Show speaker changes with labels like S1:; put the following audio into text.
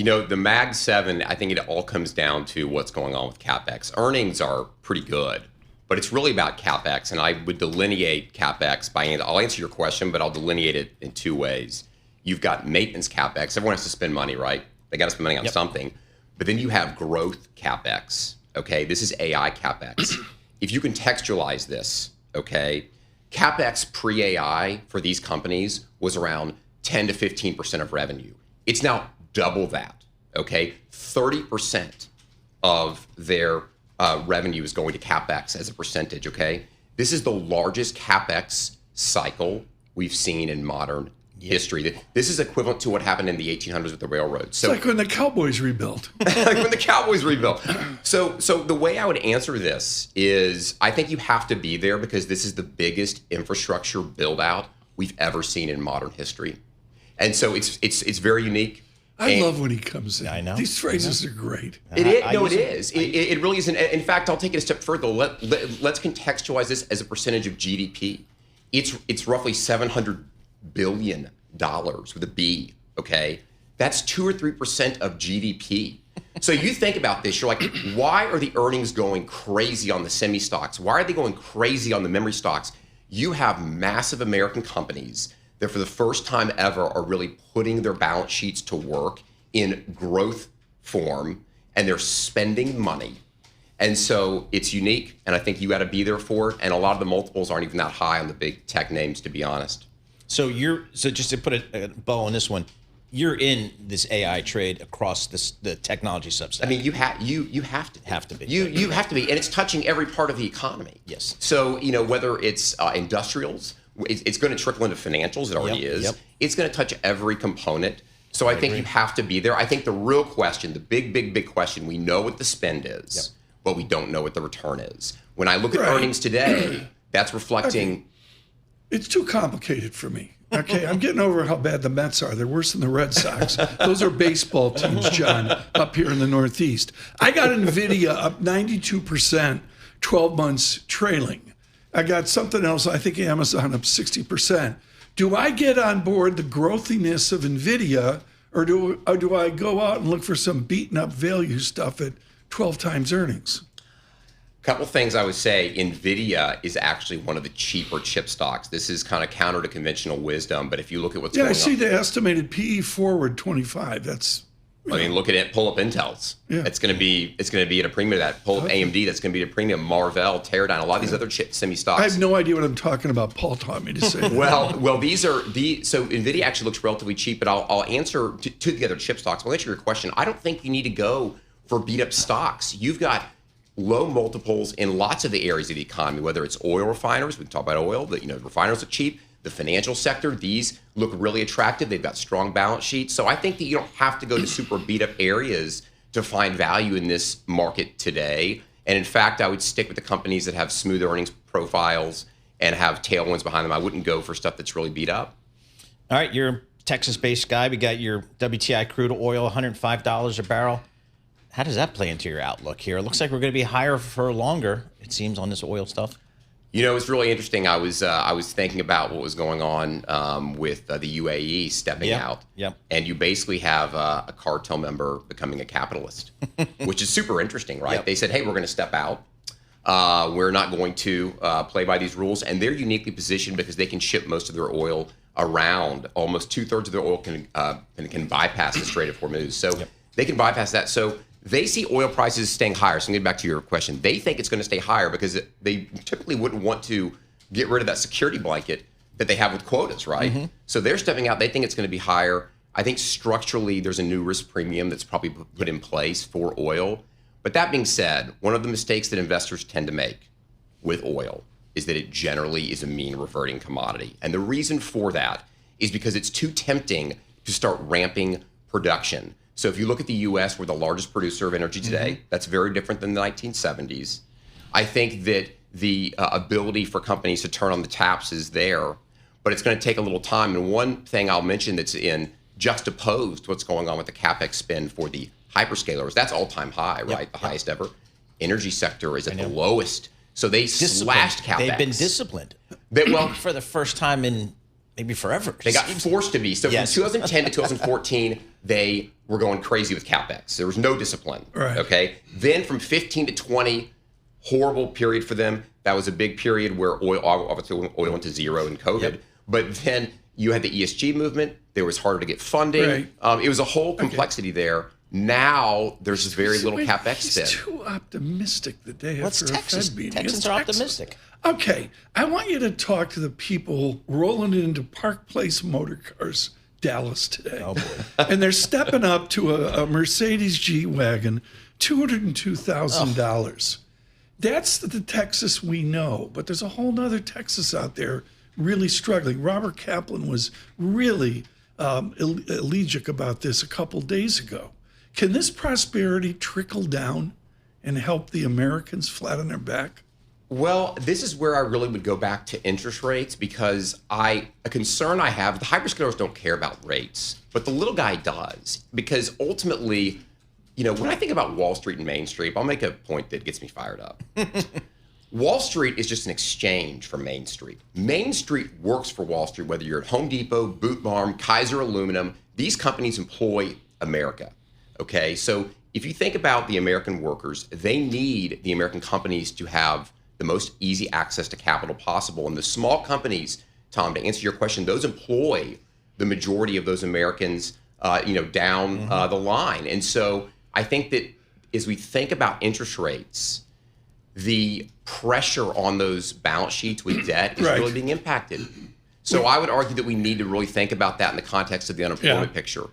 S1: The Mag 7, I think it all comes down to what's going on with CapEx. Earnings are pretty good, but it's really about CapEx. And I would delineate CapEx I'll answer your question, but I'll delineate it in two ways. You've got maintenance CapEx. Everyone has to spend money, right? They got to spend money on something. But then you have growth CapEx. Okay, this is AI CapEx. If you can textualize this, okay, CapEx pre-AI for these companies was around 10 to 15% of revenue. It's now double that, okay? 30% of their revenue is going to CapEx as a percentage, okay? This is the largest CapEx cycle we've seen in modern history. This is equivalent to what happened in the 1800s with the railroads. So,
S2: it's like when the Cowboys rebuilt.
S1: like when the Cowboys rebuilt. So the way I would answer this is I think you have to be there because this is the biggest infrastructure build out we've ever seen in modern history. And so it's very unique.
S2: I love when he comes in.
S3: I know.
S2: These phrases are great.
S1: It is. It really is. In fact, I'll take it a step further. Let's contextualize this as a percentage of GDP. It's roughly $700 billion with a B, okay? That's 2 or 3% of GDP. So you think about this, you're like, why are the earnings going crazy on the semi stocks? Why are they going crazy on the memory stocks? You have massive American companies that for the first time ever are really putting their balance sheets to work in growth form, and they're spending money. And so it's unique, and I think you got to be there for it. And a lot of the multiples aren't even that high on the big tech names, to be honest.
S3: So just to put a bow on this one, you're in this AI trade across the technology subset.
S1: I mean, you have to be.
S3: You have
S1: to be, and it's touching every part of the economy.
S3: Yes.
S1: So whether it's industrials, it's going to trickle into financials. It already is.
S3: Yep.
S1: It's going to touch every component. So I think you have to be there. I think the real question, the big question, we know what the spend is, but we don't know what the return is. When I look at earnings today, that's reflecting.
S2: It's too complicated for me. Okay, I'm getting over how bad the Mets are. They're worse than the Red Sox. Those are baseball teams, John, up here in the Northeast. I got NVIDIA up 92%, 12 months trailing. I got something else, I think Amazon up 60%. Do I get on board the growthiness of NVIDIA, or do I go out and look for some beaten up value stuff at 12 times earnings?
S1: Couple things I would say. NVIDIA is actually one of the cheaper chip stocks. This is kind of counter to conventional wisdom, but if you look at what's going on.
S2: I see the estimated PE forward 25. That's.
S1: I mean, look at it. Pull up Intel's. Yeah. It's going to be at a premium to that. Pull up AMD. That's going to be at a premium. Marvell, Teradyne, a lot of these other chip semi stocks.
S2: I have no idea what I'm talking about. Paul taught me to say that.
S1: well, so NVIDIA actually looks relatively cheap, but I'll answer to the other chip stocks. I'll answer your question. I don't think you need to go for beat up stocks. You've got low multiples in lots of the areas of the economy, whether it's oil refiners. We can talk about oil. Refiners are cheap. The financial sector, these look really attractive. They've got strong balance sheets. So I think that you don't have to go to super beat up areas to find value in this market today. And in fact, I would stick with the companies that have smooth earnings profiles and have tailwinds behind them. I wouldn't go for stuff that's really beat up.
S3: All right, you're a Texas-based guy. We got your WTI crude oil, $105 a barrel. How does that play into your outlook here? It looks like we're going to be higher for longer, it seems, on this oil stuff.
S1: It's really interesting. I was thinking about what was going on with the UAE stepping out.
S3: Yep.
S1: And you basically have a cartel member becoming a capitalist, which is super interesting, right? Yep. They said, hey, we're going to step out. We're not going to play by these rules. And they're uniquely positioned because they can ship most of their oil around. Almost 2/3 of their oil can bypass the Strait of Hormuz. So they can bypass that. So they see oil prices staying higher. So I'm getting back to your question. They think it's going to stay higher because they typically wouldn't want to get rid of that security blanket that they have with quotas, right? Mm-hmm. So they're stepping out. They think it's going to be higher. I think structurally there's a new risk premium that's probably put in place for oil. But that being said, one of the mistakes that investors tend to make with oil is that it generally is a mean reverting commodity. And the reason for that is because it's too tempting to start ramping production. So if you look at the U.S., we're the largest producer of energy today. Mm-hmm. That's very different than the 1970s. I think that the ability for companies to turn on the taps is there, but it's going to take a little time. And one thing I'll mention that's in juxtaposed to what's going on with the CapEx spend for the hyperscalers, that's all-time high, right? The highest ever. Energy sector is at the lowest. So they slashed CapEx.
S3: They've been disciplined.
S1: Well,
S3: for the first time in maybe forever.
S1: They got forced to be. So
S3: Yes.
S1: from 2010 to 2014, they were going crazy with CapEx. There was no discipline.
S2: Right.
S1: Okay. Then from 15 to 20, horrible period for them. That was a big period where obviously oil went to zero in COVID.
S3: Yep.
S1: But then you had the ESG movement. There was harder to get funding.
S2: Right.
S1: It was a whole complexity there. Now there's just very little CapEx
S2: He's
S1: spent.
S2: too optimistic the day
S3: What's
S2: after
S3: Texas?
S2: a Fed meeting.
S3: Texans
S2: It's
S3: are
S2: Texas.
S3: optimistic.
S2: Okay, I want you to talk to the people rolling into Park Place motor cars, Dallas today.
S3: Oh, boy.
S2: And they're stepping up to a Mercedes G-Wagon, $202,000. That's the Texas we know, but there's a whole nother Texas out there really struggling. Robert Kaplan was really elegiac about this a couple days ago. Can this prosperity trickle down and help the Americans flat on their back?
S1: Well, this is where I really would go back to interest rates because a concern I have, the hyperscalers don't care about rates, but the little guy does. Because ultimately, when I think about Wall Street and Main Street, I'll make a point that gets me fired up. Wall Street is just an exchange for Main Street. Main Street works for Wall Street, whether you're at Home Depot, Boot Barn, Kaiser Aluminum. These companies employ America. Okay, so if you think about the American workers, they need the American companies to have the most easy access to capital possible. And the small companies, Tom, to answer your question, those employ the majority of those Americans, down the line. And so I think that as we think about interest rates, the pressure on those balance sheets with debt is really being impacted. So I would argue that we need to really think about that in the context of the unemployment picture.